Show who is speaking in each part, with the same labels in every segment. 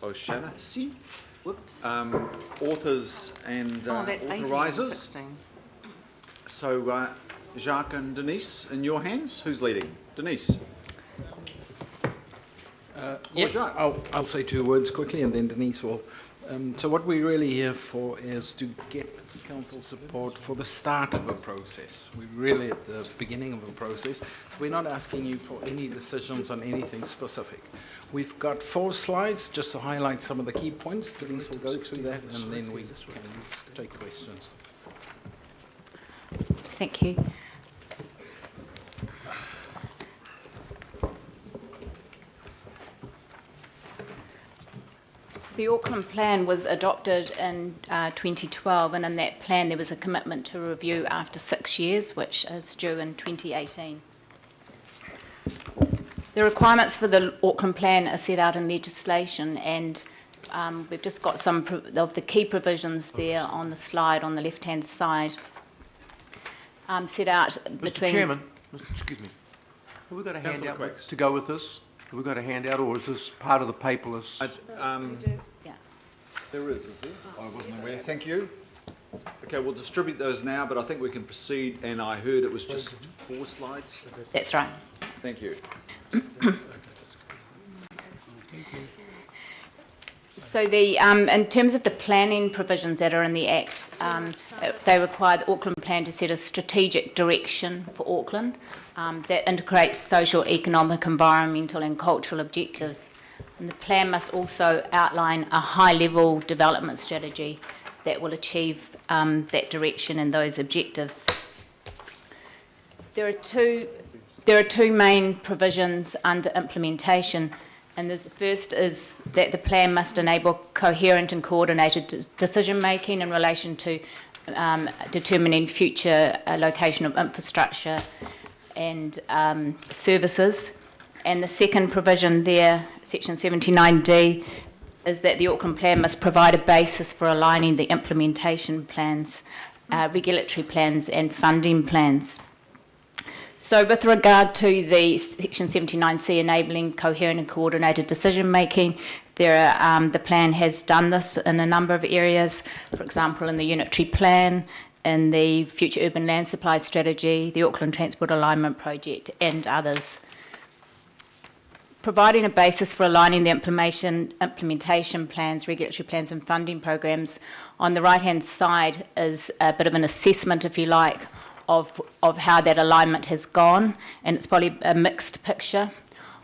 Speaker 1: O'Shaughnessy,
Speaker 2: Whoops.
Speaker 1: authors and
Speaker 2: That's 18 and
Speaker 1: authorisers.
Speaker 2: 16.
Speaker 1: So, Jacques and Denise, in your hands. Who's leading? Denise.
Speaker 3: Yeah, I'll say 2 words quickly and then Denise will. So what we're really here for is to get council support for the start of a process. We're really at the beginning of a process, so we're not asking you for any decisions on anything specific. We've got 4 slides just to highlight some of the key points. Denise will go through that and then we can take questions.
Speaker 4: Thank you. The Auckland Plan was adopted in 2012, and in that plan there was a commitment to review after 6 years, which is due in 2018. The requirements for the Auckland Plan are set out in legislation, and we've just got some of the key provisions there on the slide on the left-hand side. Set out between...
Speaker 5: Mr. Chairman, excuse me, have we got a handout to go with this? Have we got a handout, or is this part of the paperless?
Speaker 4: Yeah.
Speaker 1: There is there? I wasn't aware. Thank you. Okay, we'll distribute those now, but I think we can proceed, and I heard it was just 4 slides.
Speaker 4: That's right.
Speaker 1: Thank you.
Speaker 4: So the in terms of the planning provisions that are in the Act, they require the Auckland Plan to set a strategic direction for Auckland that integrates social, economic, environmental and cultural objectives. And the plan must also outline a high-level development strategy that will achieve that direction and those objectives. There are two main provisions under implementation. And the first is that the plan must enable coherent and coordinated decision-making in relation to determining future location of infrastructure and services. And the second provision there, section 79D, is that the Auckland Plan must provide a basis for aligning the implementation plans, regulatory plans and funding plans. So with regard to the section 79C enabling coherent and coordinated decision making, the plan has done this in a number of areas, for example in the unitary plan, in the future urban land supply strategy, the Auckland Transport Alignment Project and others. Providing a basis for aligning the implementation plans, regulatory plans and funding programs on the right hand side is a bit of an assessment, if you like, of how that alignment has gone, and it's probably a mixed picture.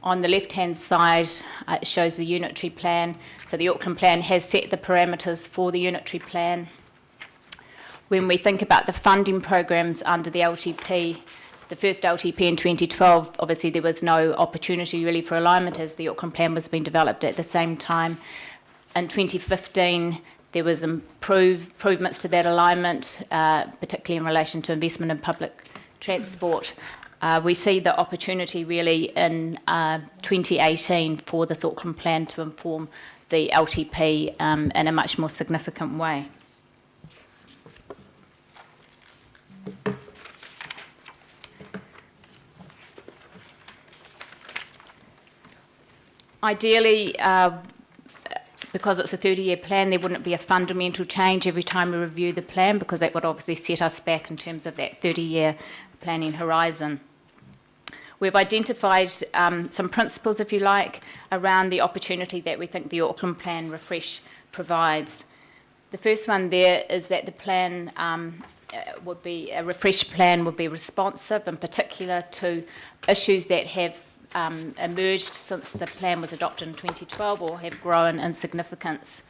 Speaker 4: On the left-hand side, it shows the unitary plan. So the Auckland Plan has set the parameters for the unitary plan. When we think about the funding programs under the LTP, the first LTP in 2012, obviously there was no opportunity really for alignment as the Auckland Plan was being developed at the same time. In 2015, there was improvements to that alignment, particularly in relation to investment in public transport. We see the opportunity really in 2018 for this Auckland Plan to inform the LTP in a much more significant way. Ideally, because it's a 30-year plan, there wouldn't be a fundamental change every time we review the plan, because that would obviously set us back in terms of that 30-year planning horizon. We've identified some principles, if you like, around the opportunity that we think the Auckland Plan refresh provides. The first one there is that the plan would be, a refreshed plan would be responsive, in particular to issues that have emerged since the plan was adopted in 2012 or have grown in significance.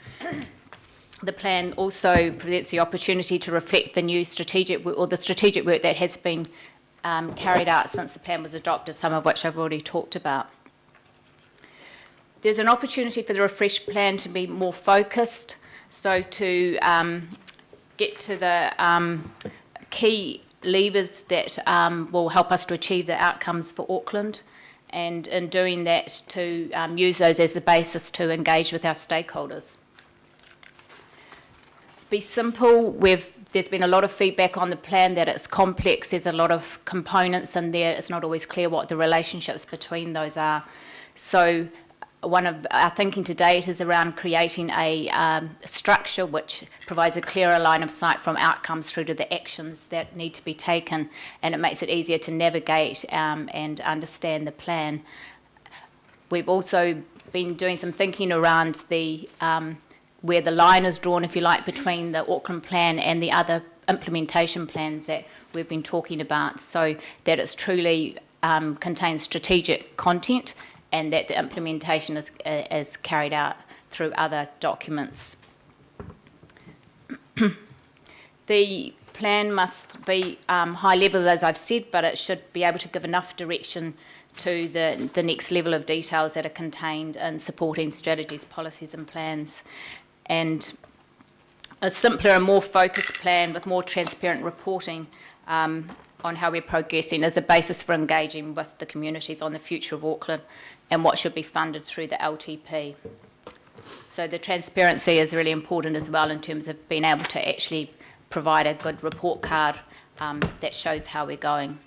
Speaker 4: The plan also presents the opportunity to reflect the new strategic work, or the strategic work that has been carried out since the plan was adopted, some of which I've already talked about. There's an opportunity for the refreshed plan to be more focused, so to get to the key levers that will help us to achieve the outcomes for Auckland, and in doing that to use those as a basis to engage with our stakeholders. Be simple. There's been a lot of feedback on the plan that it's complex, there's a lot of components in there, it's not always clear what the relationships between those are. So one of our thinking to date is around creating a structure which provides a clearer line of sight from outcomes through to the actions that need to be taken, and it makes it easier to navigate and understand the plan. We've also been doing some thinking around the where the line is drawn, if you like, between the Auckland Plan and the other implementation plans that we've been talking about, so that it's truly contains strategic content and that the implementation is carried out through other documents. The plan must be high level, as I've said, but it should be able to give enough direction to the next level of details that are contained in supporting strategies, policies and plans. And a simpler and more focused plan with more transparent reporting on how we're progressing as a basis for engaging with the communities on the future of Auckland and what should be funded through the LTP. So the transparency is really important as well in terms of being able to actually provide a good report card that shows how we're going.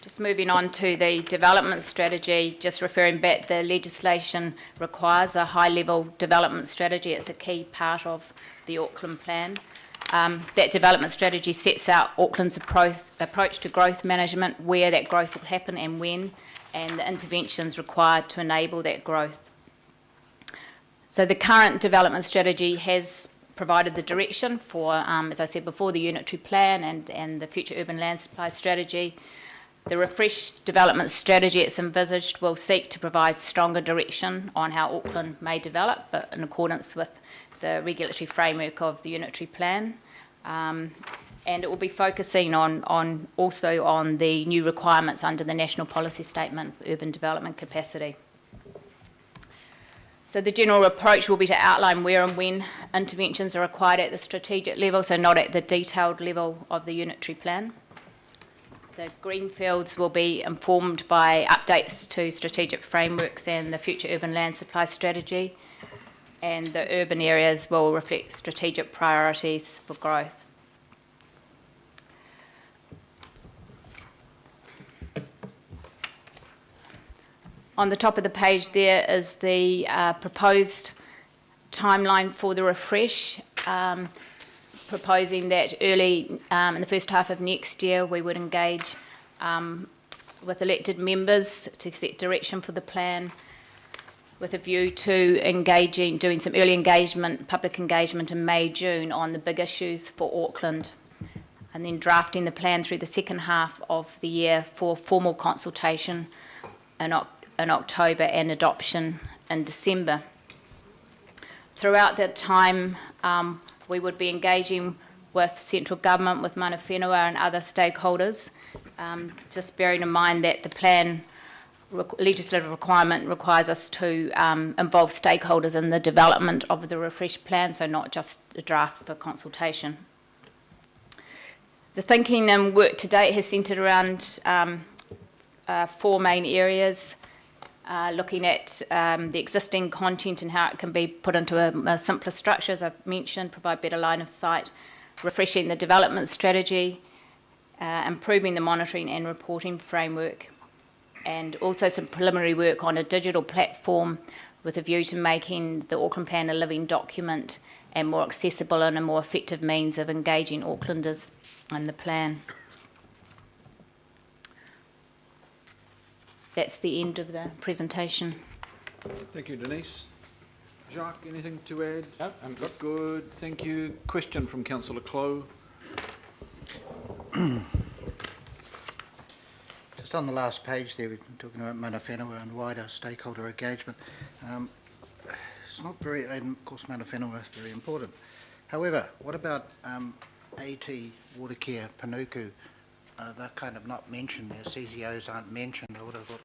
Speaker 4: Just moving on to the development strategy, just referring back, the legislation requires a high-level development strategy. It's a key part of the Auckland Plan. That development strategy sets out Auckland's approach to growth management, where that growth will happen and when, and the interventions required to enable that growth. So the current development strategy has provided the direction for, as I said before, the unitary plan and the future urban land supply strategy. The refreshed development strategy it's envisaged will seek to provide stronger direction on how Auckland may develop, but in accordance with the regulatory framework of the unitary plan. And it will be focusing also on the new requirements under the National Policy Statement for Urban Development Capacity. So the general approach will be to outline where and when interventions are required at the strategic level, so not at the detailed level of the unitary plan. The greenfields will be informed by updates to strategic frameworks and the future urban land supply strategy, and the urban areas will reflect strategic priorities for growth. On the top of the page there is the proposed timeline for the refresh, proposing that early in the first half of next year we would engage with elected members to set direction for the plan, with a view to doing some early engagement, public engagement in May, June on the big issues for Auckland, and then drafting the plan through the second half of the year for formal consultation in October and adoption in December. Throughout that time, we would be engaging with central government, with mana whenua and other stakeholders, just bearing in mind that the plan legislative requirement requires us to involve stakeholders in the development of the refreshed plan, so not just a draft for consultation. The thinking and work to date has centred around four main areas, looking at the existing content and how it can be put into a simpler structure, as I've mentioned, provide better line of sight, refreshing the development strategy, improving the monitoring and reporting framework, and also some preliminary work on a digital platform with a view to making the Auckland Plan a living document and more accessible and a more effective means of engaging Aucklanders in the plan. That's the end of the presentation.
Speaker 1: Thank you, Denise. Jacques, anything to add?
Speaker 3: No, I'm good.
Speaker 1: Good, thank you. Question from Councillor Clow.
Speaker 2: Just on the last page there, we're talking about mana whenua and wider stakeholder engagement. It's not very, and of course mana whenua is very important. However, what about AT, Watercare, Panuku? They're kind of not mentioned there. CCOs aren't mentioned. I would have thought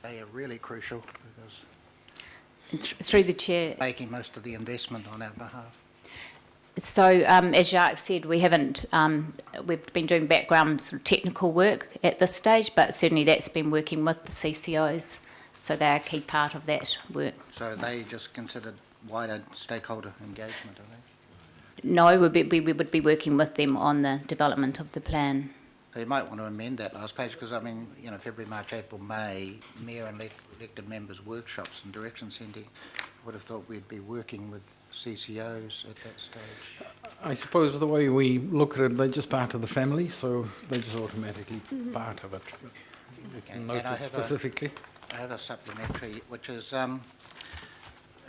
Speaker 2: they are really crucial because
Speaker 4: Through the chair.
Speaker 2: making most of the investment on our behalf.
Speaker 4: So, as Jacques said, we've been doing background sort of technical work at this stage, but certainly that's been working with the CCOs, so they're a key part of that work.
Speaker 2: So they just considered wider stakeholder engagement, are they?
Speaker 4: No, we would be working with them on the development of the plan.
Speaker 2: So you might want to amend that last page, because I mean, you know, February, March, April, May, mayor and elected members workshops and direction centre. I would have thought we'd be working with CCOs at that stage.
Speaker 3: I suppose the way we look at it, they're just part of the family, so they're just automatically part of it.
Speaker 2: Okay.
Speaker 3: Note
Speaker 2: And I
Speaker 3: it
Speaker 2: have
Speaker 3: specifically.
Speaker 2: I have a supplementary, which is, it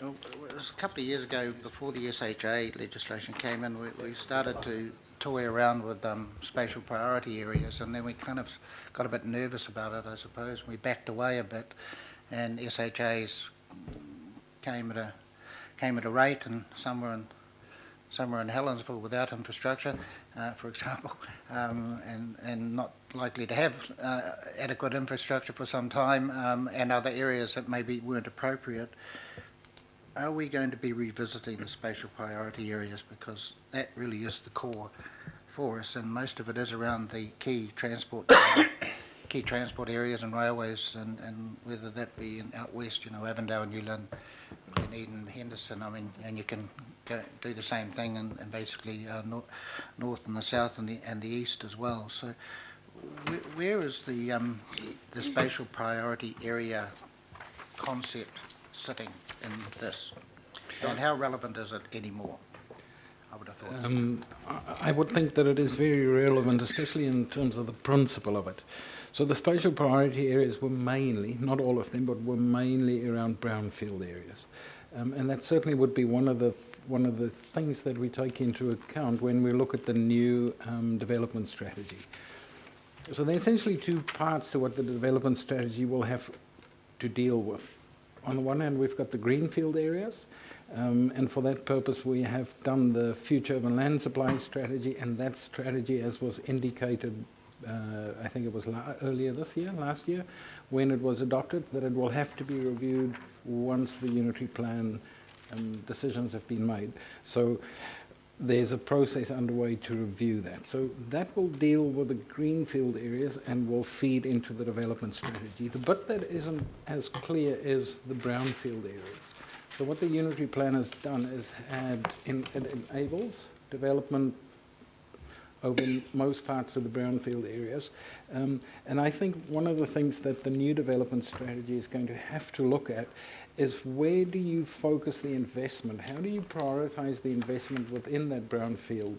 Speaker 2: was a couple of years ago, before the SHA legislation came in, we started to toy around with spatial priority areas, and then we kind of got a bit nervous about it, I suppose. We backed away a bit, and SHAs came at a rate, and some were in Helensville without infrastructure, for example, and not likely to have adequate infrastructure for some time, and other areas that maybe weren't appropriate. Are we going to be revisiting the spatial priority areas, because that really is the core for us, and most of it is around the key transport areas and railways, and whether that be in out west, you know, Avondale, Newland, Dunedin, Henderson. I mean, and you can go do the same thing in basically north and the south and the east as well. So, where is the spatial priority area concept sitting in this, and how relevant is it anymore? I would have thought.
Speaker 3: I would think that it is very relevant, especially in terms of the principle of it. So the spatial priority areas were mainly, not all of them, but were mainly around brownfield areas. And that certainly would be one of the things that we take into account when we look at the new development strategy. So there are essentially two parts to what the development strategy will have to deal with. On the one hand, we've got the greenfield areas, and for that purpose we have done the future urban land supply strategy, and that strategy, as was indicated, I think it was last year, when it was adopted, that it will have to be reviewed once the unitary plan decisions have been made. So there's a process underway to review that. So that will deal with the greenfield areas and will feed into the development strategy. The bit that isn't as clear is the brownfield areas. So what the unitary plan has done is it enables development over most parts of the brownfield areas. And I think one of the things that the new development strategy is going to have to look at is, where do you focus the investment? How do you prioritize the investment within the brownfield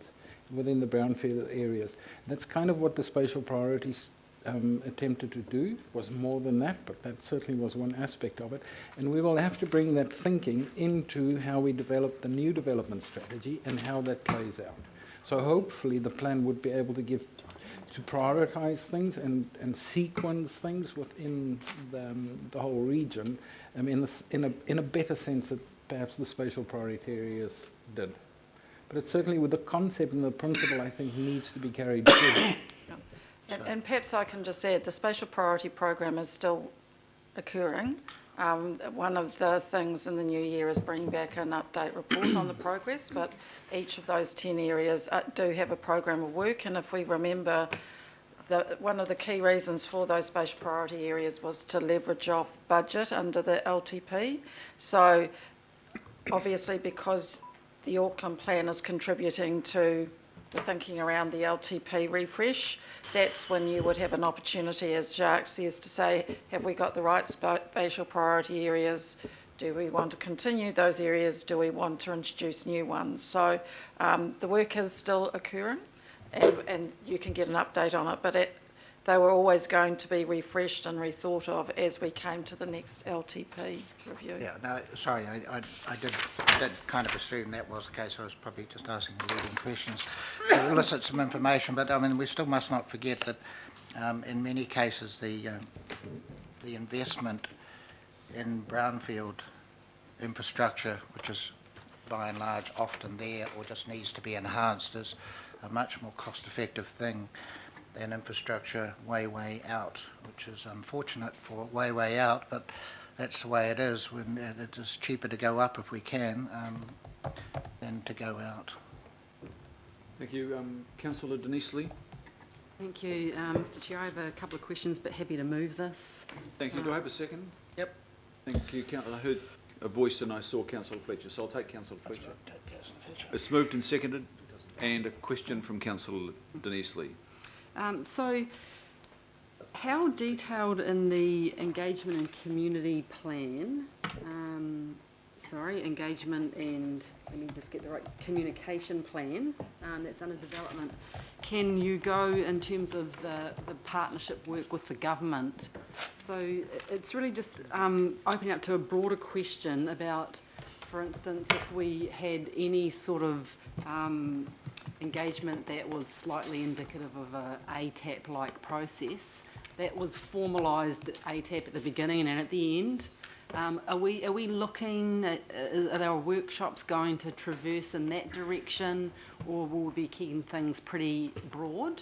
Speaker 3: areas? That's kind of what the spatial priorities attempted to do. It was more than that, but that certainly was one aspect of it. And we will have to bring that thinking into how we develop the new development strategy and how that plays out. So hopefully the plan would be able to prioritize things and sequence things within the whole region in a better sense that perhaps the spatial priority areas did. But it's certainly with the concept and the principle, I think, needs to be carried through.
Speaker 6: And perhaps I can just add, the spatial priority program is still occurring. One of the things in the new year is bringing back an update report on the progress, but each of those 10 areas do have a program of work, and if we remember, one of the key reasons for those spatial priority areas was to leverage off budget under the LTP. So obviously, because the Auckland Plan is contributing to the thinking around the LTP refresh, that's when you would have an opportunity, as Jacques says, to say, have we got the right spatial priority areas? Do we want to continue those areas? Do we want to introduce new ones? So the work is still occurring, and you can get an update on it, but they were always going to be refreshed and rethought of as we came to the next LTP review.
Speaker 2: Yeah, no, sorry, I did kind of assume that was the case. I was probably just asking the leading questions to elicit some information, but I mean, we still must not forget that in many cases the investment in brownfield infrastructure, which is by and large often there or just needs to be enhanced, is a much more cost-effective thing than infrastructure way out, which is unfortunate for way out, but that's the way it is. When it is cheaper to go up if we can than to go out.
Speaker 1: Thank you. Councillor Denise Lee.
Speaker 7: Thank you, Mr Chair. I have a couple of questions, but happy to move this.
Speaker 1: Thank you. Do I have a second?
Speaker 2: Yep.
Speaker 1: Thank you. I heard a voice and I saw Councillor Fletcher, so I'll take Councillor Fletcher. It's moved and seconded, and a question from Councillor Denise Lee.
Speaker 7: So how detailed in the engagement and community plan, engagement and, let me just get the right, communication plan, that's under development, can you go in terms of the partnership work with the government? So it's really just opening up to a broader question about, for instance, if we had any sort of engagement that was slightly indicative of a ATAP-like process, that was formalised ATAP at the beginning and at the end. Are we looking at, are there workshops going to traverse in that direction, or will we be keeping things pretty broad?